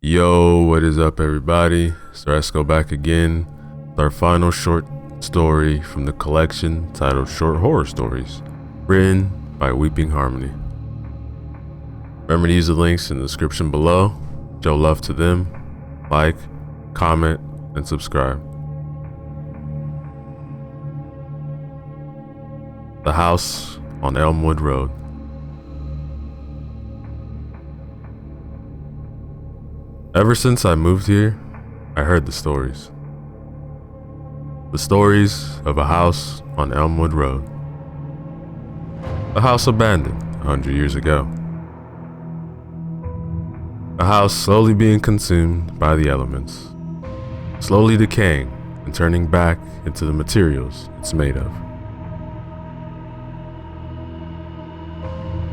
Yo, what is up, everybody? So let's go back again with our final short story from the collection titled Short Horror Stories, written by WeepingHarmony. Remember to use the links in the description below. Show love to them, like, comment, and subscribe. The House on Elmwood Road. Ever since I moved here, I heard the stories. The stories of a house on Elmwood Road. A house abandoned 100 years ago. A house slowly being consumed by the elements, slowly decaying and turning back into the materials it's made of.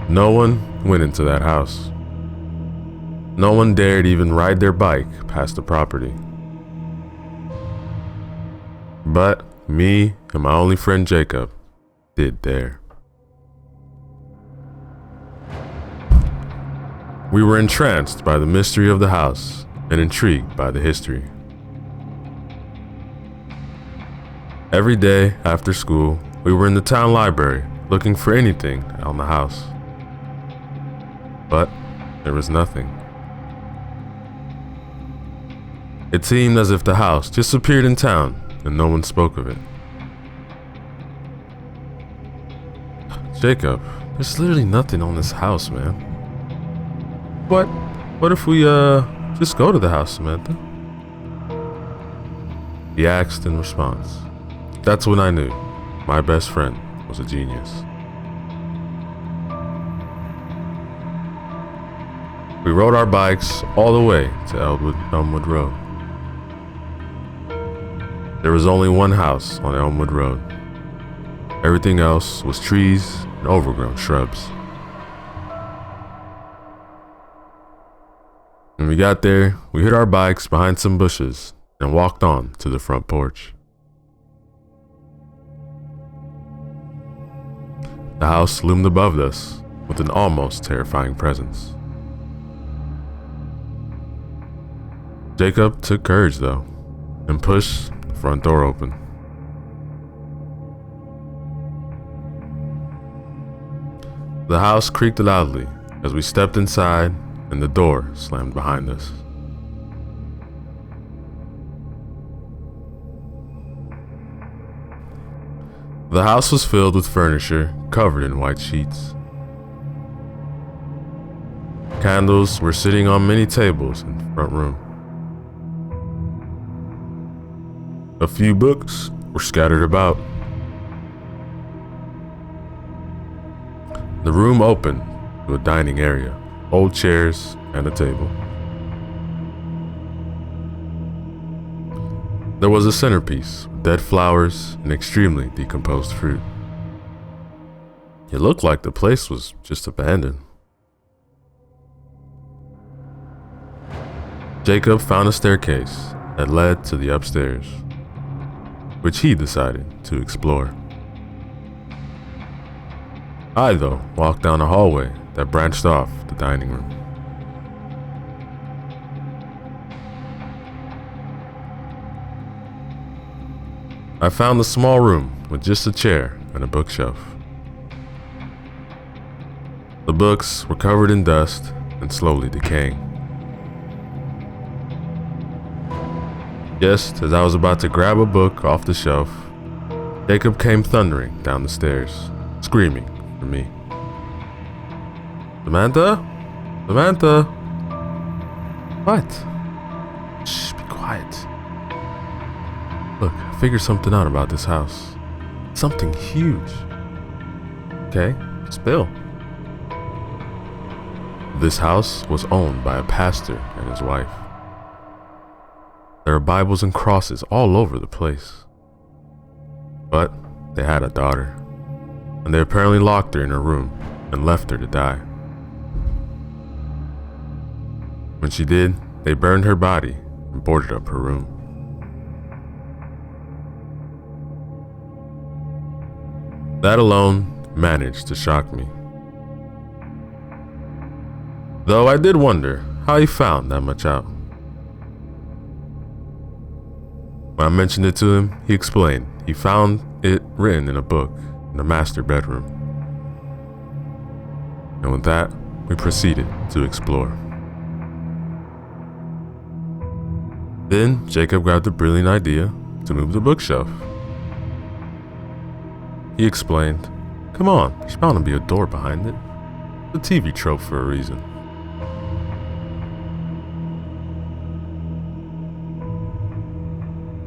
No one went into that house. No one dared even ride their bike past the property. But me and my only friend Jacob did dare. We were entranced by the mystery of the house and intrigued by the history. Every day after school, we were in the town library looking for anything on the house. But there was nothing. It seemed as if the house just appeared in town and no one spoke of it. Jacob, there's literally nothing on this house, man. What if we just go to the house, Samantha? He asked in response. That's when I knew my best friend was a genius. We rode our bikes all the way to Elmwood Road. There was only one house on Elmwood Road. Everything else was trees and overgrown shrubs. When we got there, we hid our bikes behind some bushes and walked on to the front porch. The house loomed above us with an almost terrifying presence. Jacob took courage though and pushed the front door open. The house creaked loudly as we stepped inside and the door slammed behind us. The house was filled with furniture covered in white sheets. Candles were sitting on many tables in the front room. A few books were scattered about. The room opened to a dining area, old chairs and a table. There was a centerpiece with dead flowers and extremely decomposed fruit. It looked like the place was just abandoned. Jacob found a staircase that led to the upstairs, which he decided to explore. I, though, walked down a hallway that branched off the dining room. I found a small room with just a chair and a bookshelf. The books were covered in dust and slowly decaying. Just as I was about to grab a book off the shelf, Jacob came thundering down the stairs, screaming for me. Samantha? Samantha? What? Shh, be quiet. Look, I figured something out about this house. Something huge. Okay, spill. This house was owned by a pastor and his wife. There are Bibles and crosses all over the place. But they had a daughter, and they apparently locked her in her room and left her to die. When she did, they burned her body and boarded up her room. That alone managed to shock me. Though I did wonder how he found that much out. When I mentioned it to him, he explained he found it written in a book in the master bedroom. And with that, we proceeded to explore. Then Jacob grabbed the brilliant idea to move the bookshelf. He explained, "Come on, there's bound to be a door behind it. It's a TV trope for a reason."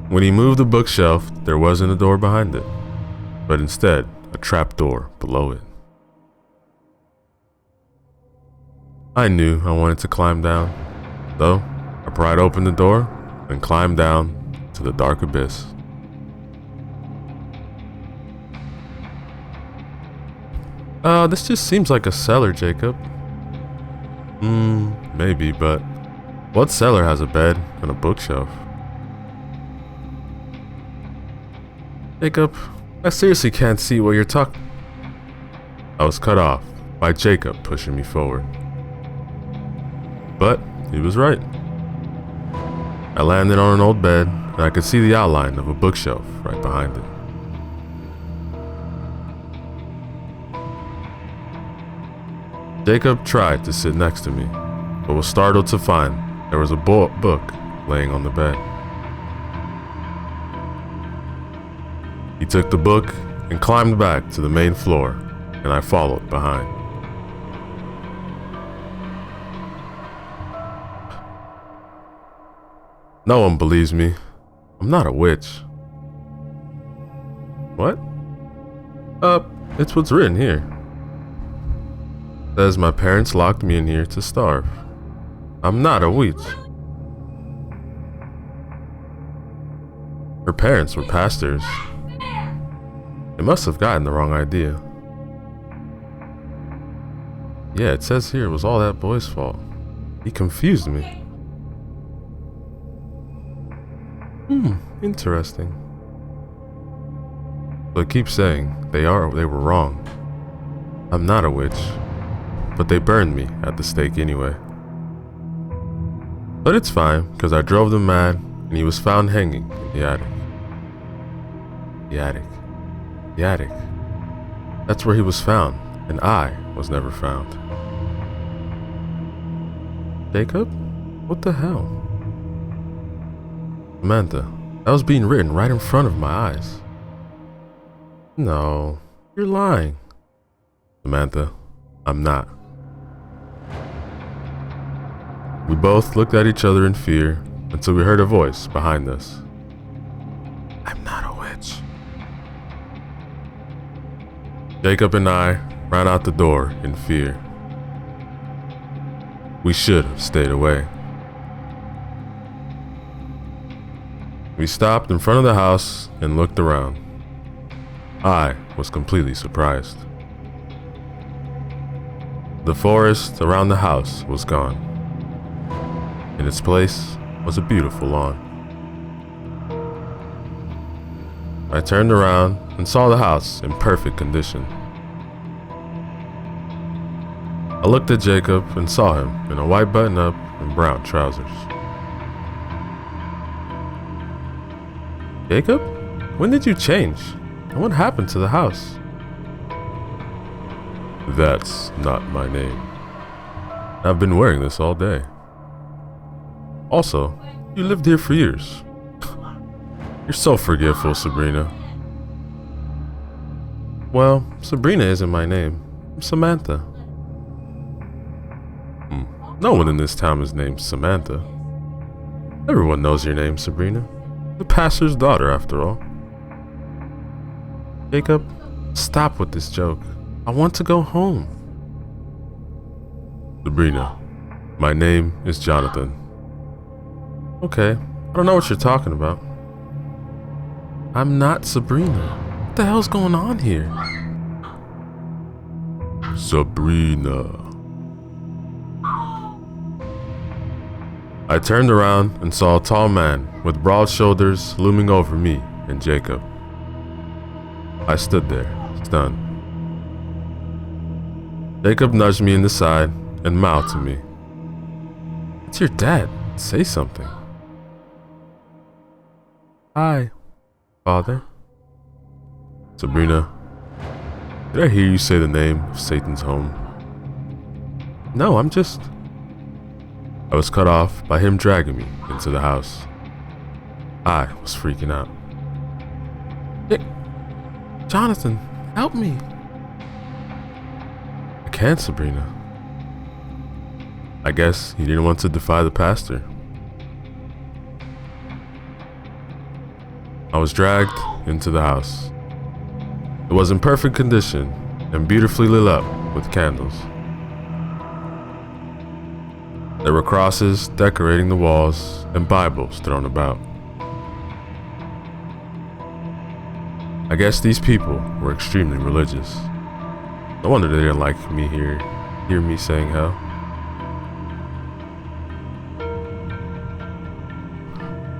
When he moved the bookshelf, there wasn't a door behind it, but instead a trap door below it. I knew I wanted to climb down, so I pried open the door and climbed down to the dark abyss. This just seems like a cellar, Jacob. Maybe, but what cellar has a bed and a bookshelf? Jacob, I seriously can't see what you're talking. I was cut off by Jacob pushing me forward. But he was right. I landed on an old bed and I could see the outline of a bookshelf right behind it. Jacob tried to sit next to me, but was startled to find there was a book laying on the bed. He took the book and climbed back to the main floor, and I followed behind. No one believes me. I'm not a witch. What? It's what's written here. It says my parents locked me in here to starve. I'm not a witch. Her parents were pastors. They must have gotten the wrong idea. Yeah, it says here it was all that boy's fault. He confused me. Interesting. But keep saying they were wrong. I'm not a witch, but they burned me at the stake anyway. But it's fine, because I drove them mad, and he was found hanging in the attic. The attic. The attic. That's where he was found, and I was never found. Jacob? What the hell? Samantha, that was being written right in front of my eyes. No, you're lying. Samantha, I'm not. We both looked at each other in fear until we heard a voice behind us. I'm not a witch. Jacob and I ran out the door in fear. We should have stayed away. We stopped in front of the house and looked around. I was completely surprised. The forest around the house was gone. In its place was a beautiful lawn. I turned around and saw the house in perfect condition. I looked at Jacob and saw him in a white button-up and brown trousers. Jacob? When did you change? And what happened to the house? That's not my name. I've been wearing this all day. Also, you lived here for years. You're so forgetful, Sabrina. Well, Sabrina isn't my name. I'm Samantha. No one in this town is named Samantha. Everyone knows your name, Sabrina. The pastor's daughter, after all. Jacob, stop with this joke. I want to go home. Sabrina, my name is Jonathan. Okay, I don't know what you're talking about. I'm not Sabrina. What the hell's going on here? Sabrina. I turned around and saw a tall man with broad shoulders looming over me and Jacob. I stood there, stunned. Jacob nudged me in the side and mouthed to me. It's your dad. Say something. Hi, Father. Sabrina, did I hear you say the name of Satan's home? No, I was cut off by him dragging me into the house. I was freaking out. Hey, Jonathan, help me. I can't, Sabrina. I guess he didn't want to defy the pastor. I was dragged into the house. It was in perfect condition and beautifully lit up with candles. There were crosses decorating the walls and Bibles thrown about. I guess these people were extremely religious. No wonder they didn't like me hear me saying hell.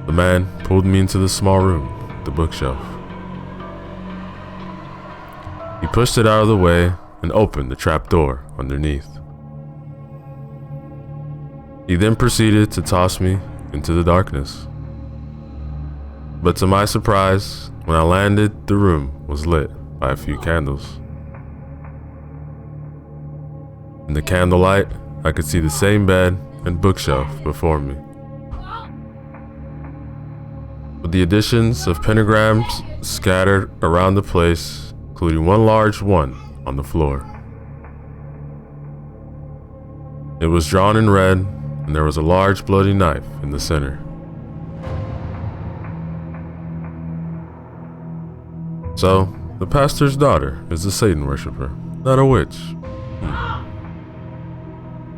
The man pulled me into the small room, the bookshelf. He pushed it out of the way and opened the trap door underneath. He then proceeded to toss me into the darkness. But to my surprise, when I landed, the room was lit by a few candles. In the candlelight, I could see the same bed and bookshelf before me, with the additions of pentagrams scattered around the place, including one large one on the floor. It was drawn in red, and there was a large bloody knife in the center. So, the pastor's daughter is a Satan worshiper, not a witch.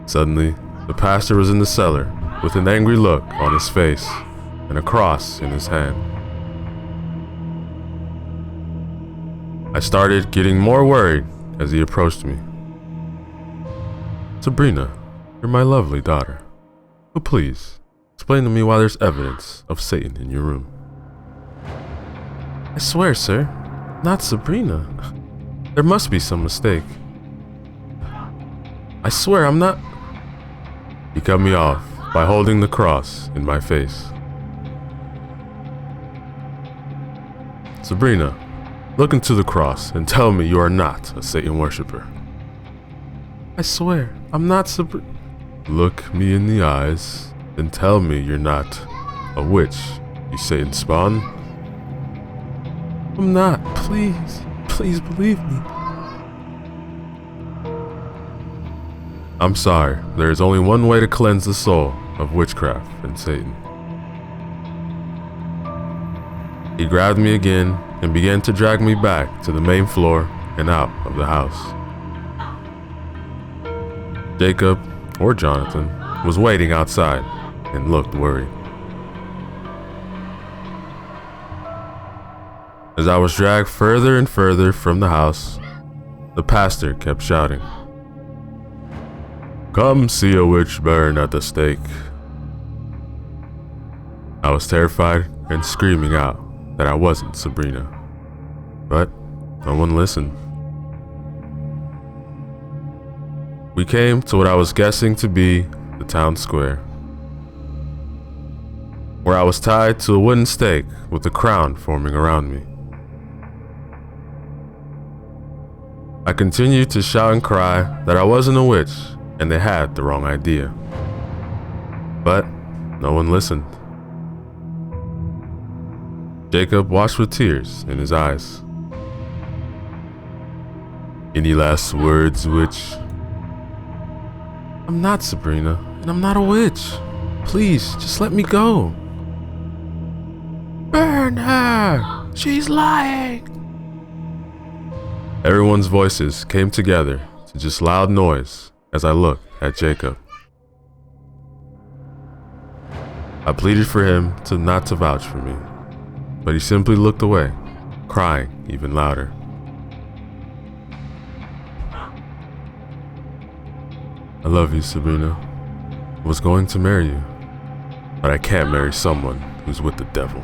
Suddenly, the pastor was in the cellar with an angry look on his face and a cross in his hand. I started getting more worried as he approached me. Sabrina, you're my lovely daughter. But please, explain to me why there's evidence of Satan in your room. I swear, sir, not Sabrina. There must be some mistake. I swear I'm not... He cut me off by holding the cross in my face. Sabrina, look into the cross and tell me you are not a Satan worshiper. I swear, I'm not Sabrina. Look me in the eyes and tell me you're not a witch, you Satan spawn. I'm not, please believe me. I'm sorry, there is only one way to cleanse the soul of witchcraft and Satan. He grabbed me again and began to drag me back to the main floor and out of the house. Jacob, or Jonathan, was waiting outside and looked worried. As I was dragged further and further from the house, the pastor kept shouting, "Come see a witch burn at the stake." I was terrified and screaming out that I wasn't Sabrina, but no one listened. We came to what I was guessing to be the town square, where I was tied to a wooden stake with a crown forming around me. I continued to shout and cry that I wasn't a witch and they had the wrong idea, but no one listened. Jacob watched with tears in his eyes. Any last words, witch? I'm not Sabrina, and I'm not a witch. Please, just let me go. Burn her! She's lying! Everyone's voices came together to just loud noise as I looked at Jacob. I pleaded for him not to vouch for me, but he simply looked away, crying even louder. I love you, Sabrina. I was going to marry you, but I can't marry someone who's with the devil.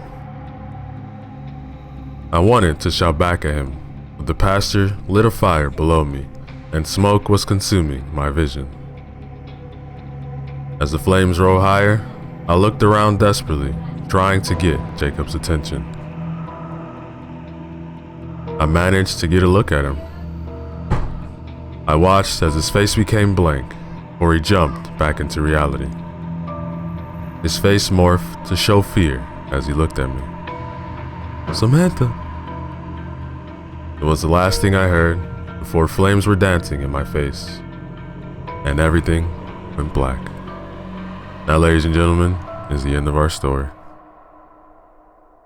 I wanted to shout back at him, but the pastor lit a fire below me, and smoke was consuming my vision. As the flames rose higher, I looked around desperately trying to get Jacob's attention. I managed to get a look at him. I watched as his face became blank, or he jumped back into reality. His face morphed to show fear as he looked at me. "Samantha." It was the last thing I heard before flames were dancing in my face, and everything went black. That, ladies and gentlemen, is the end of our story.